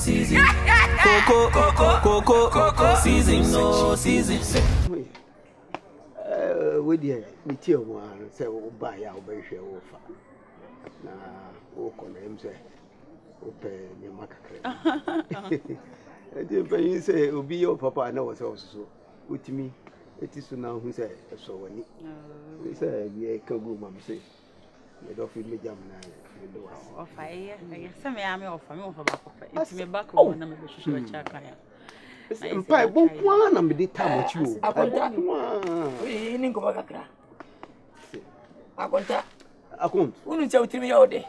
season. Coco, season, no season. We dear, me tell one, say, oh, buy our bench offer. Now, walk on him, say, open your macaque. I didn't say, oh, be your papa, I know was also with me. It is now who said, so when he said, yeah, can go, mum, say, you don't feel me jam now. Of I some army of family for back. It's me back on number sure check. Pai, one number the time with you. I contact we didn't go back. I contact. I can't. Wouldn't tell me all day.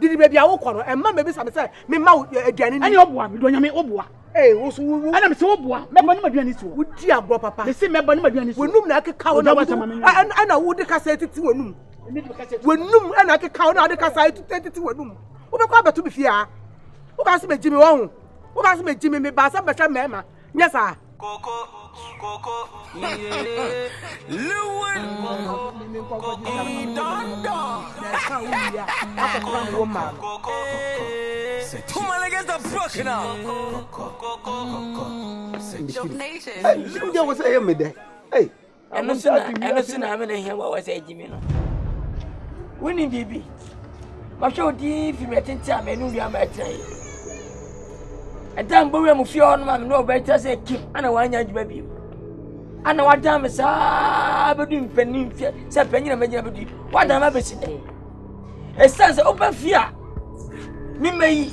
Did the baby I walk on and mamma some say, me mouth again and your boy, don't you mean Obwa? Eh, was who I'm so boy, Member Maduanis would dear Papa. They say Member Maduanis will look like a cow and I would the cassette to a room. When noom and I can count out the cassette to 22 a room. Who come to be fear? Who has made Jimmy Wong? Who has made Jimmy me by some better mamma? Yes, sir. Coco, Lilwin, that's how we are. That's a woman. Who am I against the broken now? There was a midday. Hey, I'm not saying I'm in here. What was I, Jimmy? Winning, baby. My show deep, you met in time, and you are my train. A damn boy, I'm feeling no better say, keep and a 1 year baby. I know what damn is doing penny, said penny and baby. What am I missing? A sense of open fear. Me may,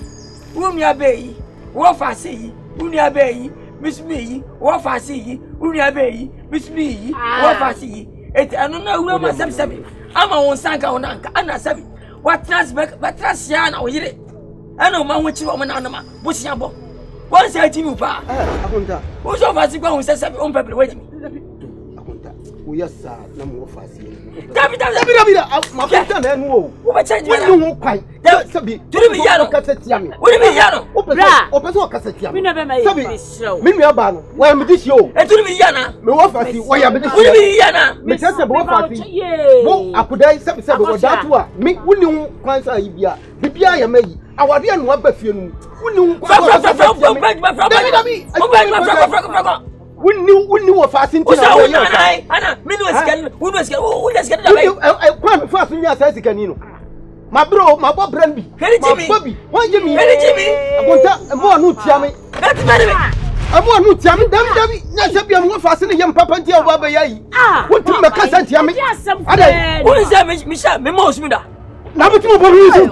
whom ya bay, what I see, whom ya bay, Miss Me, what I see, whom ya bay, Miss Me, what I see. I don't know where myself seven. I'm on Sanka on Anka, and I said, what transback, but Trasiana, or it. I know my witch woman, Anama, what's your book? What's your Jimmy Pa? Who's your bicycle who says I'm on paper waiting? We are sad, no more fast. David, my friend, and who? What change you quite? That's a bit. Do you mean Yano? What do you mean Yano? Open cassette. We never made this show. Mimi Aban, why am this show? And do you mean Yana? No offer, why am this? What do you mean Yana? Miss Party. I could die some that one. Me, who knew Nkansah Ibia, Bibia Yamei, our dear Wabafian, who knew we knew a fasting. Anna, who was getting away? I can't fast in your size again. My bro, my Bob Brandy, Bobby, why Jimmy? I want a more new Tiami. That's better. I want new Tiami, David, yes, I'm more fasting young Papa Tia Wabayai. What to make a Tiami? Yes, what is that, Michelle? Memos Muda. Now, what you want to do?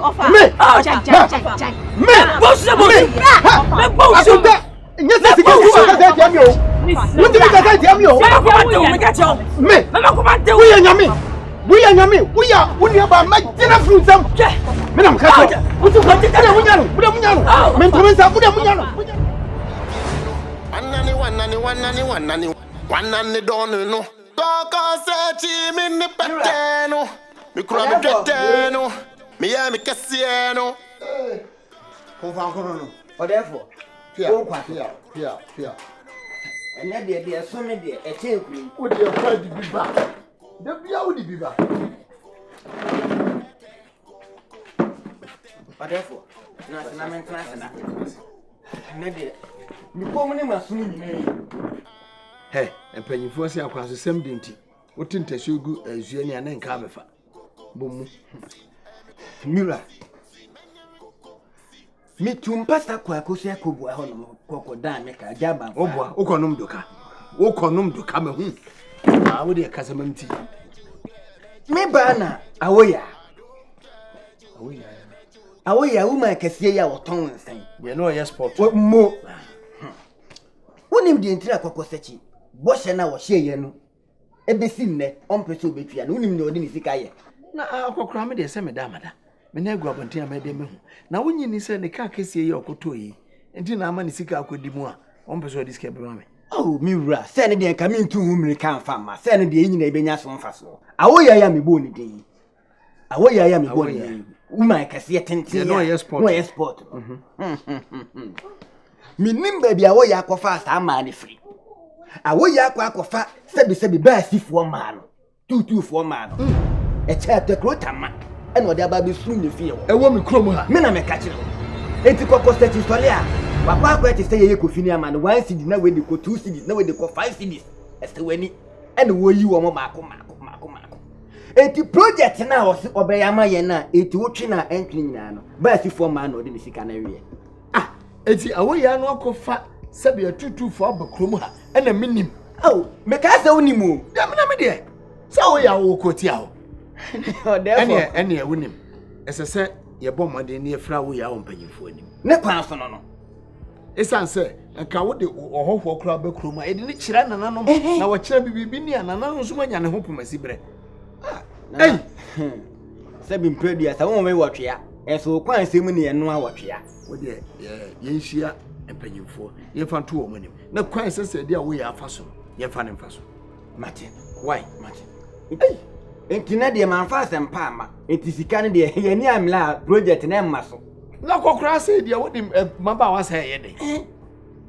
Yes, I think you what do you tell me? We are Yami. We are about my dinner fruits. Madam Kato, what you want to tell me? Maintenance of Budamano. One and the don't know. Coco said him in the patano. Me crab getano. Me am Cassiano. Or therefore, Here. and that they are so many a tail. Would you try to be back? The beer would be back. Or therefore, nothing. You come in my swing. Hey, and penny for us across the same dinty. What didn't tell you good as you and then come if boom. Mira. Me too, Pastor Kwakosia Kubwa, Cocodan, make a jabba, Okonum Duka. Okonum to come home. I would a casamenti. Me banner, away. Away, woman can see our tongue and say, we know your sport. What more? When him the entire Cocosechi, Bosch and I was sharing. Every scene, on pursue between, and women know the Nisicaye. Now, I'll cram the same damada. Me na gwa bontia me de me hu na wonyi ni se ne ka kese ye okoto yi enti na ama ni sika akodi mu a on peso dis ke be ma me oh mi wura se ne de ka mi ntu hu mi kan fa ma se ne de nyina e benya so mfa so awoya ya me bo ni de awoya ya me bo ni uma kase tenten no ye sport mi nimba bia awoya akofa asa ma ne free awoya akofa sebi ba sifo ma no tutu ma no e cha te krotama and what they are soon the field. A woman chroma, men are catching. Eti Coco Stretch is Tolia. Papa quite to say Kofi man 1 cedi na we dey go 2 cedi na we dey go 5 cedis. Este weni and wo yi wo mako. Eti project na obeyama ye na eti wotwe na entry nyina no. Ba si for man no de sika na wie. Eti awo ya no akofa sabe atutu abakrom ha na minim. Oh, me ka say unimu. Ya me de. Say wo ya wo koti aho. Ene wonim. Esese ye bɔ mɔden ne efra wo ya wo mpanyimfo anim. Ne kwan so no. Esan se nka wo de ohofo kra bakrom a edi ne kyira nananom na wo kyira bibibi ni anananom so manya ne ho pomasi bre. Ei. Sabi mpedia sa wo me wotwea. Eso kwan sem ne ye no awotwea. Wo de ye nhia mpanyimfo ye fa to wo manim. Na kwan sese de a wo ya afa so ye fa ne mfa so. Martin, why Martin? Ei. Entina de manfa asempa ama. Enti sika ne de ye ni amla project na emma so. Na kokra se de wo de maba wa say ye de.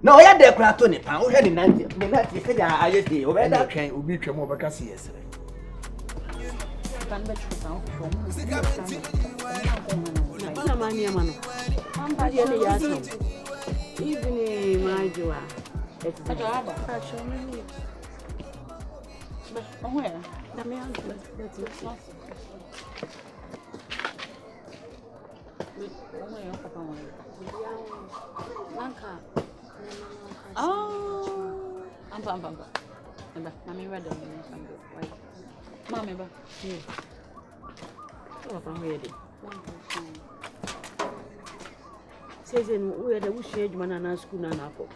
Na oya de kra to ne pan, wo hwe de nanti. De nanti se ja ayesi, wo be da twen obi twem obeka se yesere. Kan be chuta na mani amano. Amba ye le ya so. Even my joa. It's a job. Show me. But where? Na me anjo. That's it. Oh, amba. Mami ready. Mami ba. Oh, from where dey? Says we had a wish edgeman and school na apple.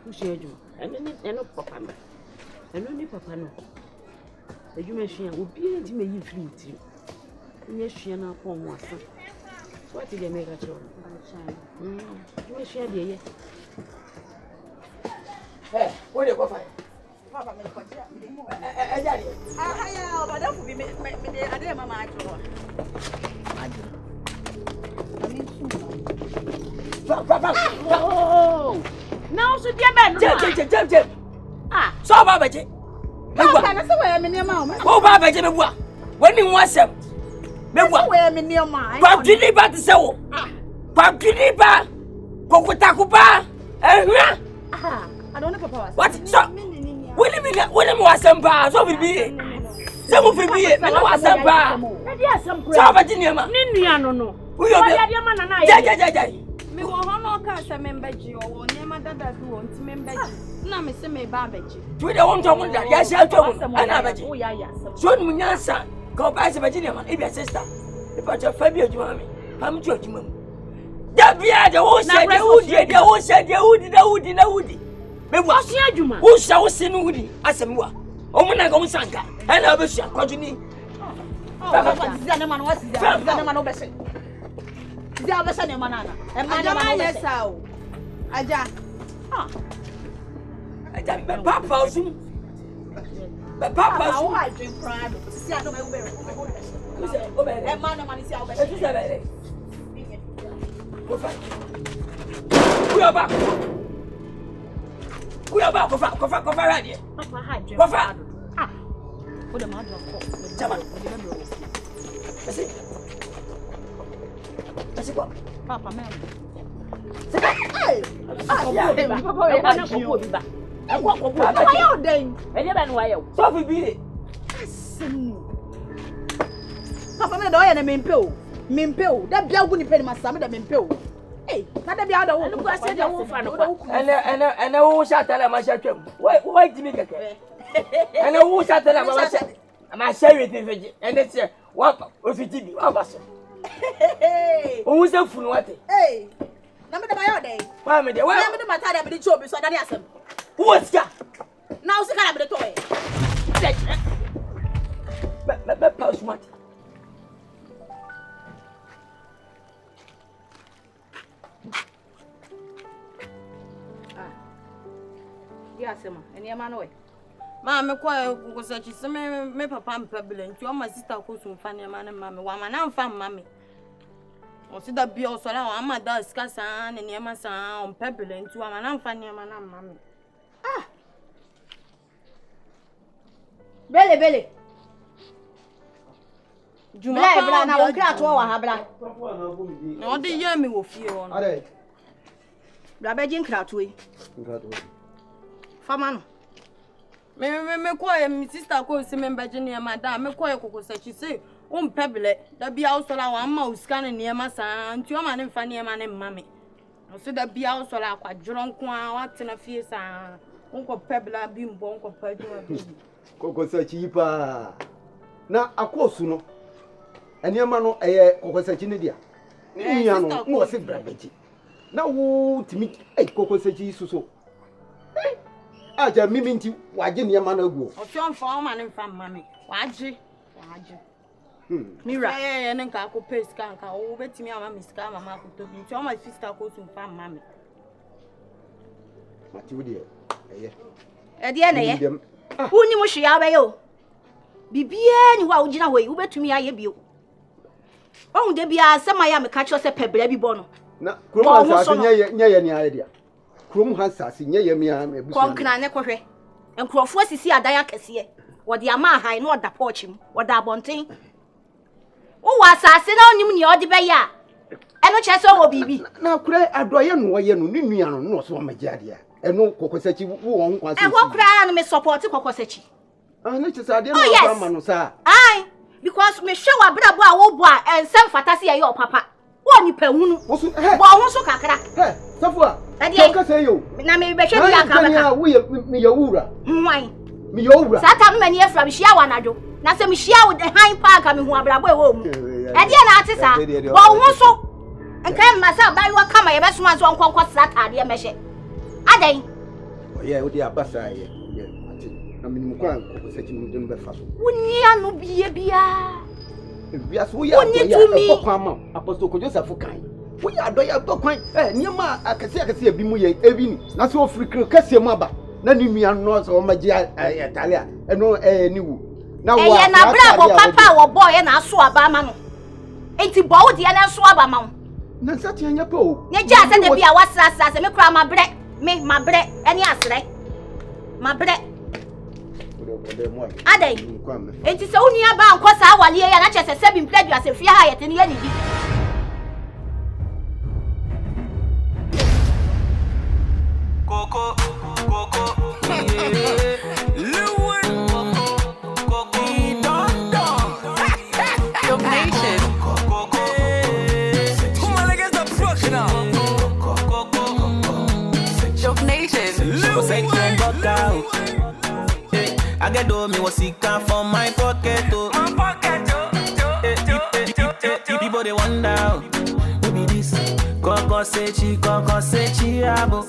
Wish edgeman. And no papa. And no papa no. The human she will be able to make you free. Yes, she and our poem was. What did they make a child? You may share the Hey, what do you go for? Papa, me now so dear man. Jump. Ah, so Baba J. Papa, so where me near mama. Oh, Baba J. When you want some. Me where me near mine. But did you bat so? But did you bat? Kokutakuba. Ah, I don't know Papa. What? So William was some bar, so we be. Some of you be was some bar. So Virginia, no. We are the man and I. Me wo hono ka se membeji o wo nyema dada du o nti membeji na me se me ba beji tu de won to mun da ya sha to mun ana beji o ya so nu nyansa ka ba se beji ne ma e be sister e pa cha fa bi ojuma mi am tu ojuma mu da bia de wo se de wo se de wudi me wo so adwuma wo sha wo se no wudi asem wa o mun na ga wo sanka ana be sha kwaju ni fa fa na ma no wasi na ma no be se dia abasa ne manana e manana yes sao aja aja be papa osum be papa osum I drink pride si ado me ubere e manana mani si ubere e se bere kofa kuya ba kofa radio papa ha drink kofa o de ma do ko chama esi Asiko papa mem. Papa we na ko bi ba. E ko ba. Why you den? E dey ba no why you. So fi bi. Papa me do ye na mempe o. Da bia gu ni pe ni masam da mempe o. Eh, na da bia da wo. Lu ase da wo fa no. Ene wo sha tele ma sha twem. Why give me keke? Ene wo sha tele ma sha we tin feji. Ene se wa o fi tibi wa ba so. Who is a fool? What? Hey, number the my day. Why, me there? Why am I tired of the job? So that is what's that? Now, see, I'm the toy. But pause what? Yes, ma. And your man away. Mamma, quite was such as me papa pebble, your my sister goes to find your man and mammy, one man and found mammy. Or see that be also now, I'm a dust cassan and your massa on pebble into a man and find your man and mammy. Ah, Belly. Juma, I will crack to our habla. No, the year me will feel on. Rabejin Kratwe. Famano. Me call my sister call see me Virginia madam. Me call Koko say she say pebble. That be also la one mouse scanning near my son. And your man and funny man and mammy. I said that be also la quite drunk one. What's in a face? Uncle pebble being born compared to Koko say cheaper. Now, of course, no. And your man, a Koko say Chinedia. No, no, say Bravetti. Now, to me, a Koko say so. I just mean to wagging your man go. Or John Foreman and from mammy. Wajy. Mira, and then I could pay skank over to me. I'm a miss Mamma to be to my sister goes to farm mammy. Matilda, at the end, who knew she are? Bibian, why would you know you bet to me? I have you. Oh, there be some I am a catcher, a pebble, every bono. Now, Krum has any idea. Krum has us in Yamia, Concan, and Crawford is here, Diacassia. What the Ama high, not the porchim, what that bonting. Oh, was I said on you, the Baya? And no chess over Bibi. Now, cry a doyen, why you no so my jadia, and no Cocosechi who won't want to walk cry and me support Cocosechi. Oh, yes, aye, because me show a brabo and some fantasy your papa. One you pay who so kakra. Hey, Safua, I can't say you. Now, maybe I can't me your wine. Me over. Satan many from Shiawanado. Now, some share with the high park coming who are brabo home. And the artist, well, so and can myself buy what come my best one's one conquest that dear measure. Are they? Yeah, with the Abassa. I mean, Mukan, no be a beer. Yes, we are to Apostle Joseph Kind. We are doing a book. Near my, I can see a bimuye, Evin, not so frequent, Cassia Maba. None me and North or Magia, Italia, and no new. Now, I am a bravo papa or boy, and I saw a barman. Ain't it body and I saw a barman? None such in your pool. You just said to be a what's as a me cry my bread, make my bread, and yes, my bread. Ade, it is only about because our year and I just said in pledge as if you hired in any. Coco, Lilwin, Kofi, Your nation, who am I against the brush now? Your nation, I get do me what sick from my pocket. People they wonder who be this. Koko sechi abo.